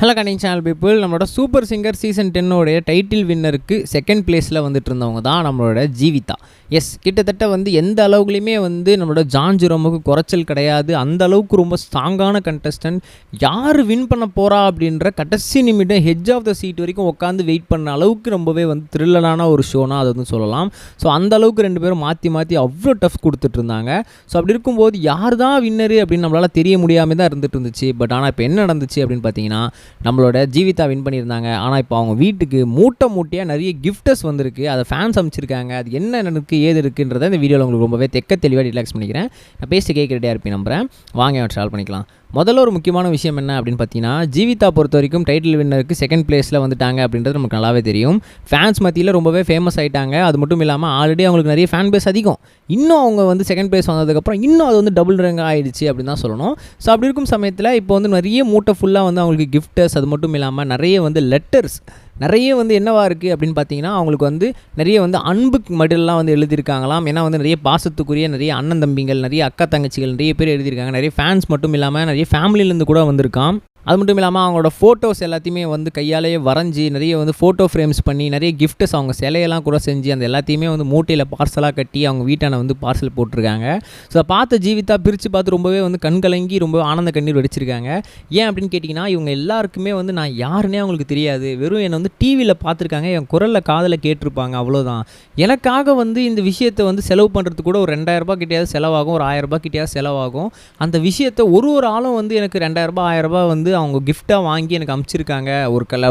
Hello கனிங் channel people, நம்மளோட super singer season 10 உடைய title வின்னருக்கு second பிளேஸில் வந்துட்டு இருந்தவங்க தான் நம்மளோட ஜீவிதா. எஸ், கிட்டத்தட்ட வந்து எந்த அளவுக்குலையுமே வந்து நம்மளோட ஜான் ஜெரோமுக்கு குறைச்சல் கிடையாது. அந்த அளவுக்கு ரொம்ப ஸ்ட்ராங்கான கண்டஸ்டன்ட். யார் வின் பண்ண போகிறா அப்படின்ற கடைசி நிமிடம் ஹெட்ஜ் ஆஃப் த சீட் வரைக்கும் உட்காந்து வெயிட் பண்ண அளவுக்கு ரொம்பவே வந்து த்ரில்லரான ஒரு ஷோனா அது வந்து சொல்லலாம். ஸோ அந்த அளவுக்கு ரெண்டு பேரும் மாற்றி மாற்றி அவ்வளோ டஃப் கொடுத்துட்டு இருந்தாங்க. ஸோ அப்படி இருக்கும்போது யார் தான் வின்னரு அப்படின்னு நம்மளால் தெரிய முடியாமல் தான் இருந்துட்டு இருந்துச்சு. பட் ஆனால் இப்போ என்ன நடந்துச்சு அப்படின்னு பார்த்தீங்கன்னா, நம்மளோட ஜீவிதா வின் பண்ணியிருந்தாங்க. ஆனால் இப்போ அவங்க வீட்டுக்கு மூட்டையாக நிறைய கிஃப்டஸ் வந்திருக்கு. அதை ஃபேன்ஸ் அமைச்சிருக்காங்க. அது என்ன எனக்கு ஏது இருக்குன்றதை இந்த வீடியோவில் உங்களுக்கு ரொம்பவே தெளிவாக ரிலாக்ஸ் பண்ணிக்கிறேன். நான் பேசி கேட்க ரெடியாக இருப்பேன் நம்புகிறேன். வாங்க ட்ராவல் பண்ணிக்கலாம். முதல்ல ஒரு முக்கியமான விஷயம் என்ன அப்படின்னு பார்த்தீங்கன்னா, ஜீவிதா பொறுத்த வரைக்கும் டைட்டில் வின்னருக்கு செகண்ட் பிளேஸில் வந்துட்டாங்க அப்படின்றது நமக்கு நல்லாவே தெரியும். ஃபேன்ஸ் மத்தியில் ரொம்பவே ஃபேமஸ் ஆகிட்டாங்க. அது மட்டும் இல்லாமல் ஆல்ரெடி அவங்களுக்கு நிறைய ஃபேன் பேஸ் அதிகம். இன்னும் அவங்க வந்து செகண்ட் பிளேஸ் வந்ததுக்கப்புறம் இன்னும் அது வந்து டபுள் ரேங்காக ஆகிடுச்சு அப்படின்னு தான் சொல்லணும். ஸோ அப்படி இருக்கும் சமயத்தில் இப்போ வந்து நிறைய மூட்டை ஃபுல்லாக வந்து அவங்களுக்கு கிஃப்டர்ஸ், அது மட்டும் இல்லாமல் நிறைய வந்து லெட்டர்ஸ் நிறைய வந்து என்னவா இருக்குது அப்படின்னு பார்த்தீங்கன்னா, அவங்களுக்கு வந்து நிறைய வந்து அன்புக்கு மடிலாம் வந்து எழுதியிருக்காங்களாம். ஏன்னா வந்து நிறைய பாசத்துக்குரிய நிறைய அண்ணன் தம்பிகள், நிறைய அக்கா தங்கச்சிகள் நிறைய பேர் எழுதியிருக்காங்க. நிறைய ஃபேன்ஸ் மட்டும் இல்லாமல் நிறைய ஃபேமிலியிலேருந்து கூட வந்திருக்கான். அது மட்டும் இல்லாமல் அவங்களோட ஃபோட்டோஸ் எல்லாத்தையுமே வந்து கையாலேயே வரைஞ்சி நிறைய வந்து ஃபோட்டோ ஃப்ரேம்ஸ் பண்ணி நிறைய கிஃப்ட்ஸ் அவங்க சிலையெல்லாம் கூட செஞ்சு அந்த எல்லாத்தையுமே வந்து மூட்டையில் பார்சலாக கட்டி அவங்க வீட்டான வந்து பார்சல் போட்டிருக்காங்க. ஸோ அதை பார்த்து ஜீவிதா பிரித்து பார்த்து ரொம்பவே வந்து கண்கலங்கி ரொம்ப ஆனந்த கண்ணீர் வெடிச்சிருக்காங்க. ஏன் அப்படின்னு கேட்டிங்கன்னா, இவங்க எல்லாருக்குமே வந்து நான் யாருன்னே அவங்களுக்கு தெரியாது. வெறும் என்னை வந்து டிவியில் பார்த்துருக்காங்க, என் குரலில் காதில் கேட்டிருப்பாங்க, அவ்வளோதான். எனக்காக வந்து இந்த விஷயத்தை வந்து செலவு பண்ணுறதுக்கு கூட ஒரு 2000 கிட்டையாவது செலவாகும், ஒரு 1000 கிட்டையாவது செலவாகும். அந்த விஷயத்தை ஒரு ஆளும் வந்து எனக்கு 2000 1000 வந்து அவங்க கிஃப்டாக வாங்கி எனக்கு அனுப்பிச்சிருக்காங்க.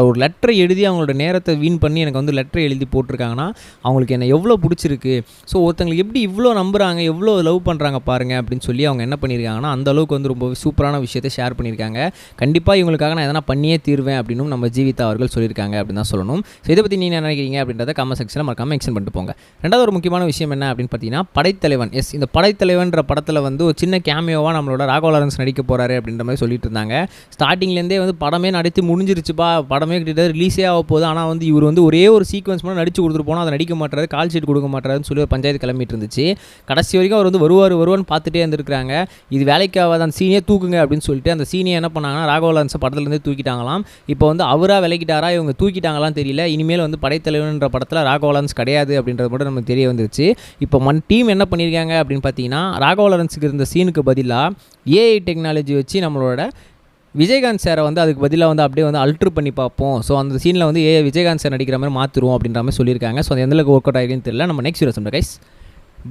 ஒரு லெட்டரை எழுதி அவங்களோட நேரத்தை வீண் பண்ணி எனக்கு வந்து லெட்டரை எழுதி போட்டிருக்காங்கன்னா அவங்களுக்கு என்ன எவ்வளோ பிடிச்சிருக்கு. ஸோ ஒருத்தங்களுக்கு எப்படி இவ்வளோ நம்புகிறாங்க, எவ்வளோ லவ் பண்ணுறாங்க பாருங்கள் அப்படின்னு சொல்லி அவங்க என்ன பண்ணியிருக்காங்கன்னா, அந்த அளவுக்கு வந்து ரொம்ப சூப்பரான விஷயத்தை ஷேர் பண்ணியிருக்காங்க. கண்டிப்பாக இவங்களுக்காக நான் எதனா பண்ணியே தீர்வேன் அப்படின்னு நம்ம ஜீவிதா அவர்கள் சொல்லியிருக்காங்க அப்படின்னு தான் சொல்லணும். ஸோ இதை பற்றி நீங்கள் என்ன நினைக்கிறீங்க அப்படின்றத கமெண்ட் செக்ஷனில் மறக்காமல் எக்ஸ்பிளைன் பண்ணிட்டு போங்க. ரெண்டாவது ஒரு முக்கியமான விஷயம் என்ன அப்படின்னு பார்த்தீங்கன்னா, படைத்தலைவன். எஸ், இந்த படைத்தலைவன்ற படத்தில் வந்து ஒரு சின்ன கேமியோவாக நம்மளோட ராகவா லாரன்ஸ் நடிக்க போகிறாரு அப்படின்ற மாதிரி சொல்லிட்டு இருந்தாங்க. ஸ்டார்டிங்லேருந்தே வந்து படமே நடித்து முடிஞ்சிருச்சுப்பா, படமே கிட்ட ரிலீஸே ஆக போகுது. ஆனால் வந்து இவர் வந்து ஒரே ஒரு சீக்வன்ஸ் மட்டும் நடிச்சு கொடுத்துட்டு போனால் அதை நடிக்க மாட்டாரு, கால் ஷீட் கொடுக்க மாட்டாருன்னு சொல்லி ஒரு பஞ்சாயத்து கிளம்பிட்டு இருந்துச்சு. கடைசி வரைக்கும் அவர் வந்து வருவான்னு பார்த்துட்டே இருந்திருக்காங்க. இது வேலைக்காக அந்த சீனியை தூக்குங்க அப்படின்னு சொல்லிட்டு அந்த சீனியை என்ன பண்ணாங்கன்னா, ராகவா லாரன்ஸ் படத்துலேருந்து தூக்கிட்டாங்களாம். இப்போ வந்து அவராக விலைக்கிட்டாரா இவங்க தூக்கிட்டாங்களான்னு தெரியல. இனிமேல் வந்து படைத்தலைவன்ற படத்தில் ராகவா லாரன்ஸ் கிடையாது அப்படின்றது மட்டும் நமக்கு தெரிய வந்துருச்சு. இப்போ டீம் என்ன பண்ணியிருக்காங்க அப்படின்னு பார்த்தீங்கன்னா, ராகவா லாரன்ஸுக்கு இருந்த சீனுக்கு பதிலாக ஏஐ டெக்னாலஜி வச்சு நம்மளோட விஜயகாந்த் சாரை வந்து அதுக்கு பதிலாக வந்து அப்படியே வந்து அல்ட்ரு பண்ணி பார்ப்போம். ஸோ அந்த சீனில் வந்து விஜயகாந்த் சார் நடிக்கிற மாதிரி மாற்றுருவோம் அப்படின்ற மாதிரி சொல்லியிருக்காங்க. ஸோ அது எந்தளவுக்கு ஒர்க் அவுட் ஆகிருக்குன்னு தெரியல. நம்ம நெக்ஸ்ட் வீடியோ சொல்கிறேன் கைஸ்.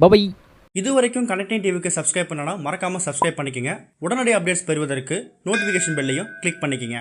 பை. இது வரைக்கும் கனெக்டிங் டிவிக்கு சப்ஸ்கிரைப் பண்ணனா மறக்காமல் சப்ஸ்கிரைப் பண்ணிக்கங்க. உடனடி அப்டேட்ஸ் பெறுவதற்கு நோட்டிஃபிகேஷன் பெல்லையும் கிளிக் பண்ணிக்கங்க.